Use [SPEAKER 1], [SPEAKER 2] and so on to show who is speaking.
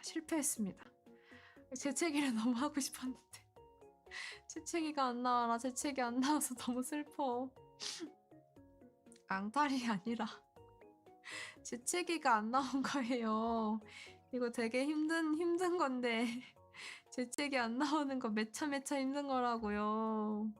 [SPEAKER 1] 실패했습니다. 재채기를 너무 하고 싶었는데 재채기가 안 나와. 나 재채기 안 나와서 너무 슬퍼. 앙탈이 아니라 재채기가 안 나온 거예요. 이거 되게 힘든 건데 재채기 안 나오는 거 매차 힘든 거라고요.